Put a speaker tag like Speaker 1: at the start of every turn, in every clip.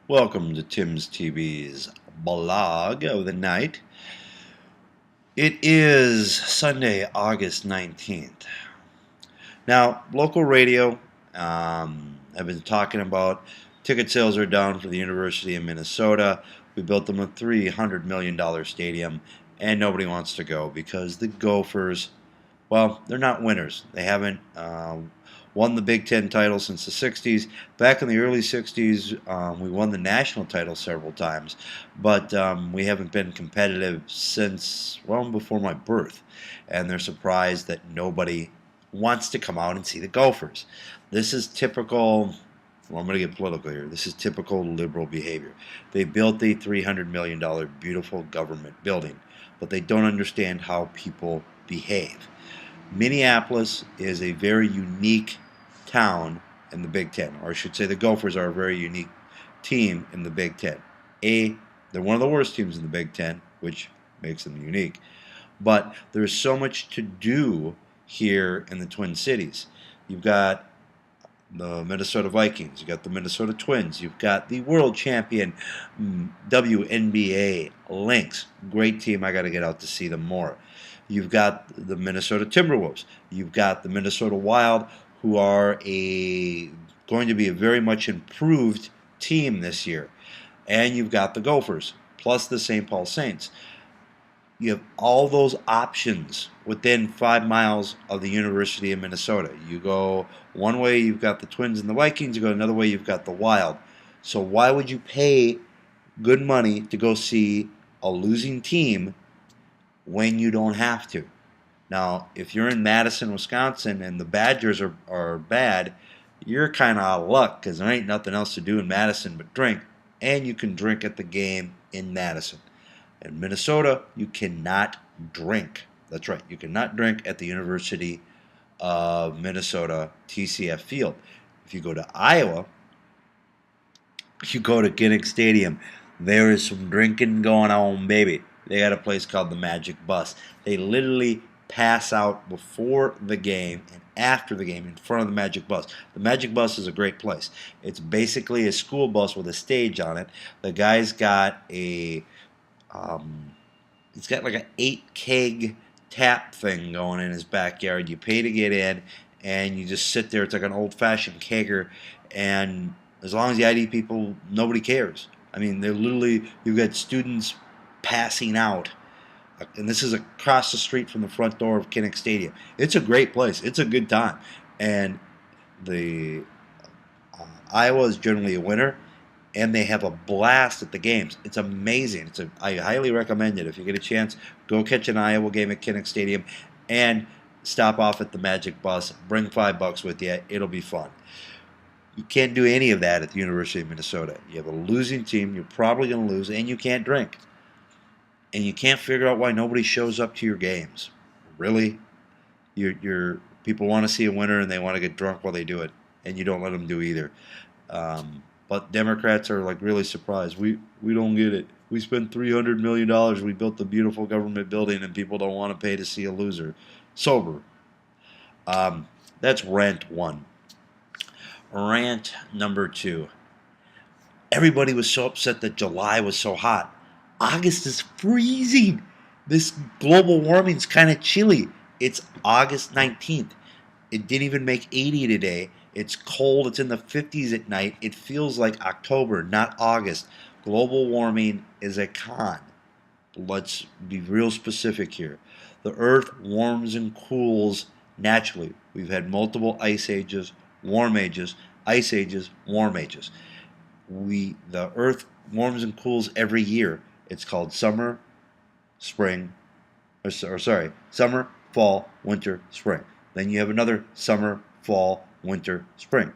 Speaker 1: Welcome to Tim's TV's blog of the night. It is Sunday, August 19th. Now, local radio, I've been talking about ticket sales are down for the University of Minnesota. We built them a $300 million stadium, and nobody wants to go because the Gophers, well, they're not winners. They haven't won the Big Ten title since the 60s. Back in the early 60s, we won the national title several times, but we haven't been competitive since, well, before my birth. And they're surprised that nobody wants to come out and see the Gophers. This is typical. Well, I'm going to get political here. This is typical liberal behavior. They built a $300 million beautiful government building, but they don't understand how people behave. Minneapolis is a very unique town in the Big Ten, or I should say the Gophers are a very unique team in the Big Ten. They're one of the worst teams in the Big Ten, which makes them unique. But there's so much to do here in the Twin Cities. You've got the Minnesota Vikings, you've got the Minnesota Twins, you've got the world champion WNBA Lynx. Great team, I got to get out to see them more. You've got the Minnesota Timberwolves. You've got the Minnesota Wild, who are going to be a very much improved team this year. And you've got the Gophers, plus the St. Paul Saints. You have all those options within 5 miles of the University of Minnesota. You go one way, you've got the Twins and the Vikings. You go another way, you've got the Wild. So why would you pay good money to go see a losing team when you don't have to? Now, if you're in Madison, Wisconsin, and the Badgers are bad, you're kind of out of luck because there ain't nothing else to do in Madison but drink, and you can drink at the game in Madison. In Minnesota, you cannot drink. That's right, you cannot drink at the University of Minnesota TCF Field. If you go to Iowa, you go to Kinnick Stadium, there is some drinking going on, baby. They got a place called the Magic Bus. They literally pass out before the game and after the game in front of the Magic Bus. The Magic Bus is a great place. It's basically a school bus with a stage on it. The guy's got it's got like an 8 keg tap thing going in his backyard. You pay to get in, and you just sit there. It's like an old-fashioned kegger, and as long as the ID people, nobody cares. I mean, they're literally, you've got students passing out, and this is across the street from the front door of Kinnick Stadium. It's a great place. It's a good time, and the Iowa is generally a winner, and they have a blast at the games. It's amazing. I highly recommend it. If you get a chance, go catch an Iowa game at Kinnick Stadium, and stop off at the Magic Bus. Bring $5 with you. It'll be fun. You can't do any of that at the University of Minnesota. You have a losing team. You're probably going to lose, and you can't drink. And you can't figure out why nobody shows up to your games. Really? Your people want to see a winner, and they want to get drunk while they do it, and you don't let them do either. But Democrats are like really surprised. We don't get it. We spent $300 million. We built the beautiful government building, and people don't want to pay to see a loser. Sober. That's rant one. Rant number two. Everybody was so upset that July was so hot. August is freezing. This global warming's kind of chilly. It's August 19th. It didn't even make 80 today. It's cold. It's in the 50s at night. It feels like October, not August. Global warming is a con. Let's be real specific here. The Earth warms and cools naturally. We've had multiple ice ages, warm ages, ice ages, warm ages. The Earth warms and cools every year. It's called summer, spring, summer, fall, winter, spring. Then you have another summer, fall, winter, spring.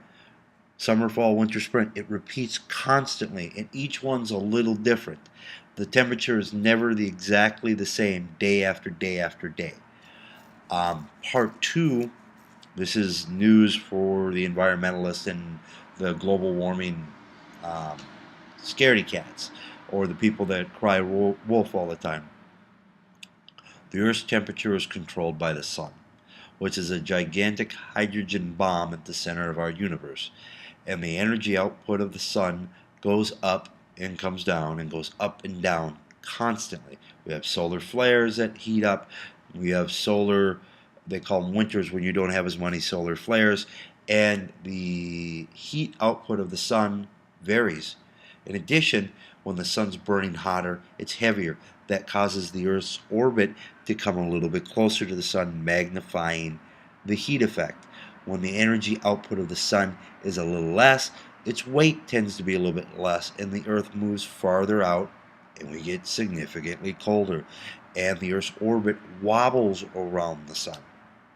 Speaker 1: Summer, fall, winter, spring. It repeats constantly, and each one's a little different. The temperature is never exactly the same day after day after day. Part two, this is news for the environmentalists and the global warming scaredy cats, or the people that cry wolf all the time. The Earth's temperature is controlled by the sun, which is a gigantic hydrogen bomb at the center of our universe. And the energy output of the sun goes up and comes down and goes up and down constantly. We have solar flares that heat up. We have solar, they call them winters when you don't have as many solar flares, and the heat output of the sun varies. In addition, when the sun's burning hotter, it's heavier. That causes the Earth's orbit to come a little bit closer to the sun, magnifying the heat effect. When the energy output of the sun is a little less, its weight tends to be a little bit less, and the Earth moves farther out, and we get significantly colder. And the Earth's orbit wobbles around the sun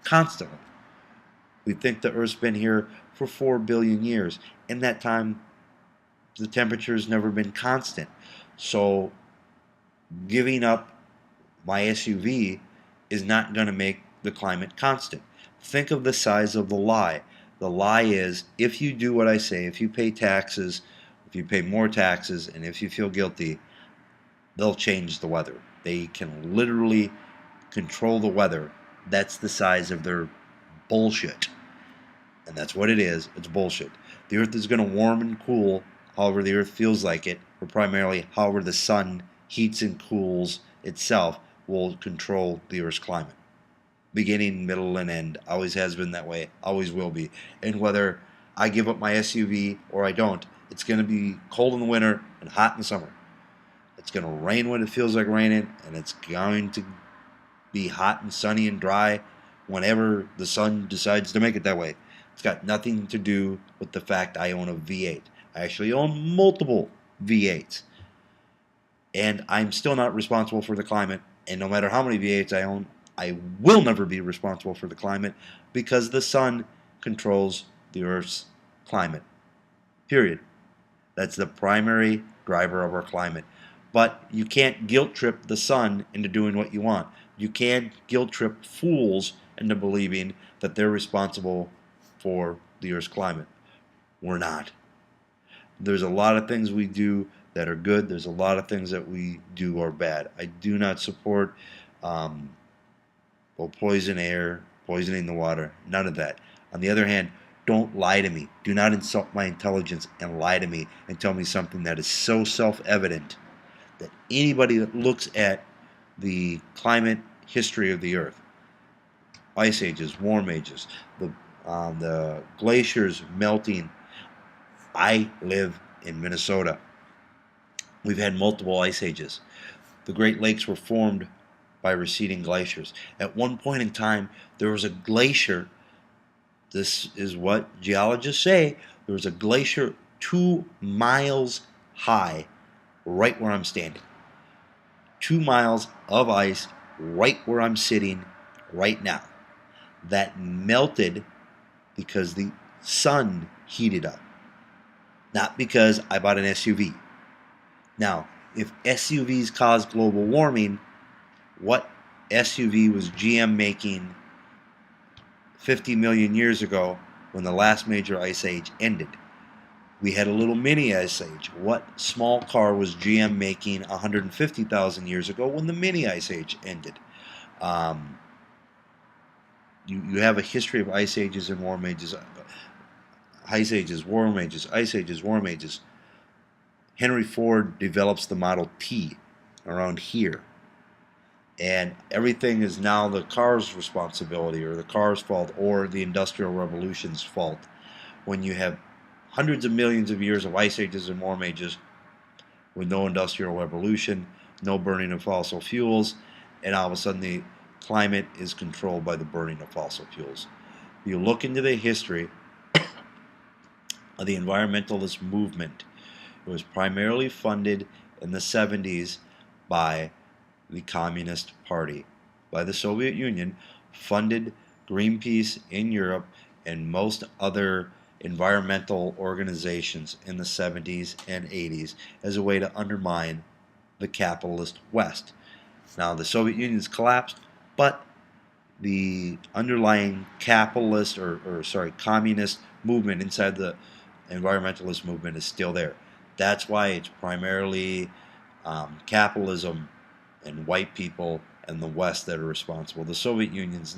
Speaker 1: constantly. We think the Earth's been here for 4 billion years. In that time, the temperature has never been constant. So giving up my SUV is not going to make the climate constant. Think of the size of the lie. The lie is, if you do what I say, if you pay taxes, if you pay more taxes, and if you feel guilty, they'll change the weather. They can literally control the weather. That's the size of their bullshit. And that's what it is. It's bullshit. The Earth is going to warm and cool however the Earth feels like it, or primarily however the sun heats and cools itself will control the Earth's climate. Beginning, middle, and end. Always has been that way. Always will be. And whether I give up my SUV or I don't, it's going to be cold in the winter and hot in the summer. It's going to rain when it feels like raining, and it's going to be hot and sunny and dry whenever the sun decides to make it that way. It's got nothing to do with the fact I own a V8. I actually own multiple V8s. And I'm still not responsible for the climate. And no matter how many V8s I own, I will never be responsible for the climate because the sun controls the Earth's climate. Period. That's the primary driver of our climate. But you can't guilt trip the sun into doing what you want. You can't guilt trip fools into believing that they're responsible for the Earth's climate. We're not. There's a lot of things we do that are good. There's a lot of things that we do are bad. I do not support poison air, poisoning the water, none of that. On the other hand, don't lie to me. Do not insult my intelligence and lie to me and tell me something that is so self-evident that anybody that looks at the climate history of the Earth, ice ages, warm ages, the glaciers melting. I live in Minnesota. We've had multiple ice ages. The Great Lakes were formed by receding glaciers. At one point in time, there was a glacier. This is what geologists say. There was a glacier 2 miles high right where I'm standing. 2 miles of ice right where I'm sitting right now. That melted because the sun heated up, not because I bought an SUV. Now, if SUVs cause global warming, what SUV was GM making 50 million years ago when the last major ice age ended? We had a little mini ice age. What small car was GM making 150,000 years ago when the mini ice age ended? You have a history of ice ages and warm ages. Ice ages, warm ages, ice ages, warm ages. Henry Ford develops the Model T around here. And everything is now the car's responsibility or the car's fault or the Industrial Revolution's fault. When you have hundreds of millions of years of ice ages and warm ages with no Industrial Revolution, no burning of fossil fuels, and all of a sudden the climate is controlled by the burning of fossil fuels. You look into the history of the environmentalist movement. It was primarily funded in the 70s by the Communist Party, by the Soviet Union, funded Greenpeace in Europe and most other environmental organizations in the 70s and 80s as a way to undermine the capitalist West. Now the Soviet Union's collapsed, but the underlying capitalist communist movement inside the environmentalist movement is still there. That's why it's primarily capitalism and white people and the West that are responsible. The Soviet Unions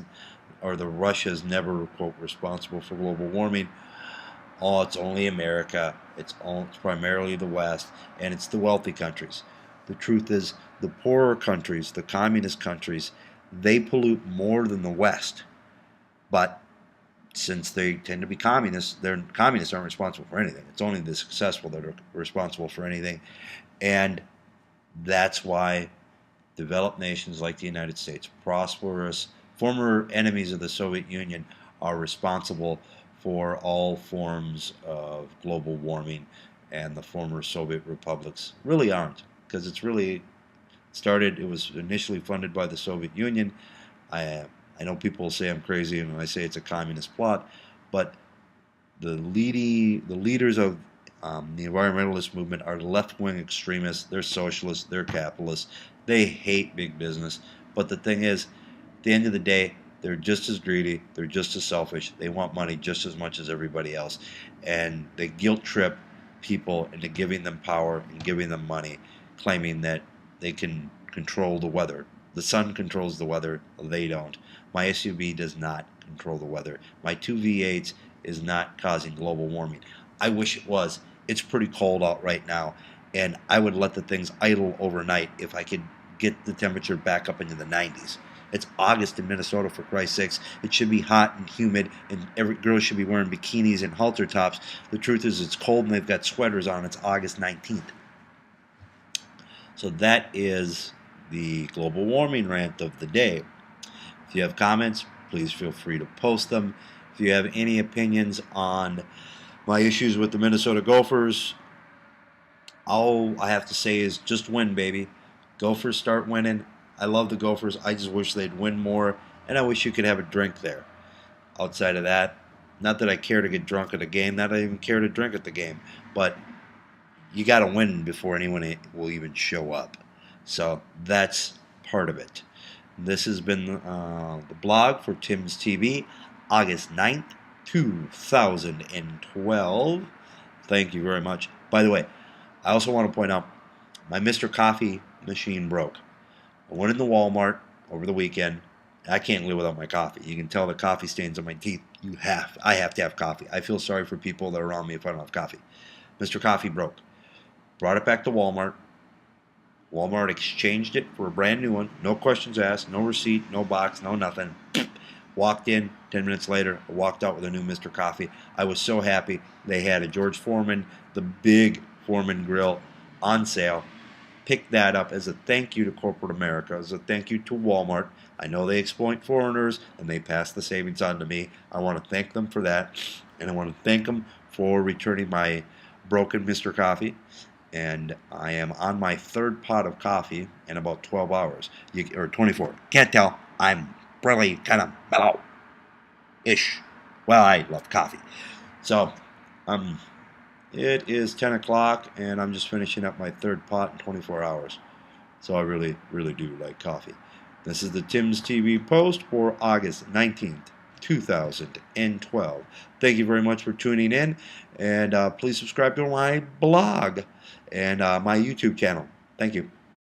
Speaker 1: or the Russia's never, quote, responsible for global warming. oh, it's only America, it's primarily the West, and it's the wealthy countries. The truth is, the poorer countries, the communist countries, they pollute more than the West. But since they tend to be communists, their communists aren't responsible for anything. It's only the successful that are responsible for anything. And that's why developed nations like the United States, prosperous, former enemies of the Soviet Union, are responsible for all forms of global warming, and the former Soviet republics really aren't, because it's really started, it was initially funded by the Soviet Union. I know people will say I'm crazy when I say it's a communist plot, but the leaders of the environmentalist movement are left-wing extremists. They're socialists. They're capitalists. They hate big business. But the thing is, at the end of the day, they're just as greedy. They're just as selfish. They want money just as much as everybody else. And they guilt trip people into giving them power and giving them money, claiming that they can control the weather. The sun controls the weather. They don't. My SUV does not control the weather. My two V8s is not causing global warming. I wish it was. It's pretty cold out right now, and I would let the things idle overnight if I could get the temperature back up into the 90s. It's August in Minnesota, for Christ's sakes. It should be hot and humid, and every girl should be wearing bikinis and halter tops. The truth is, it's cold and they've got sweaters on. It's August 19th. So that is the global warming rant of the day. If you have comments, please feel free to post them. If you have any opinions on my issues with the Minnesota Gophers, all I have to say is just win, baby. Gophers start winning. I love the Gophers. I just wish they'd win more, and I wish you could have a drink there. Outside of that, not that I care to get drunk at a game, not that I even care to drink at the game, but you got to win before anyone will even show up. So that's part of it. This has been the blog for Tim's TV, August 9th, 2012. Thank you very much. By the way, I also want to point out my Mr. Coffee machine broke. I went into Walmart over the weekend. I can't live without my coffee. You can tell the coffee stains on my teeth. I have to have coffee. I feel sorry for people that are around me if I don't have coffee. Mr. Coffee broke. Brought it back to Walmart. Walmart exchanged it for a brand new one. No questions asked, no receipt, no box, no nothing. Walked in, 10 minutes later, I walked out with a new Mr. Coffee. I was so happy. They had a George Foreman, the big Foreman grill, on sale. Picked that up as a thank you to corporate America, as a thank you to Walmart. I know they exploit foreigners, and they pass the savings on to me. I want to thank them for that, and I want to thank them for returning my broken Mr. Coffee. And I am on my third pot of coffee in about 12 hours, or 24. Can't tell. I'm really kind of mellow-ish. Well, I love coffee. So, it is 10 o'clock, and I'm just finishing up my third pot in 24 hours. So I really, really do like coffee. This is the Tim's TV post for August 19th, 2012. Thank you very much for tuning in, and please subscribe to my blog and my YouTube channel. Thank you.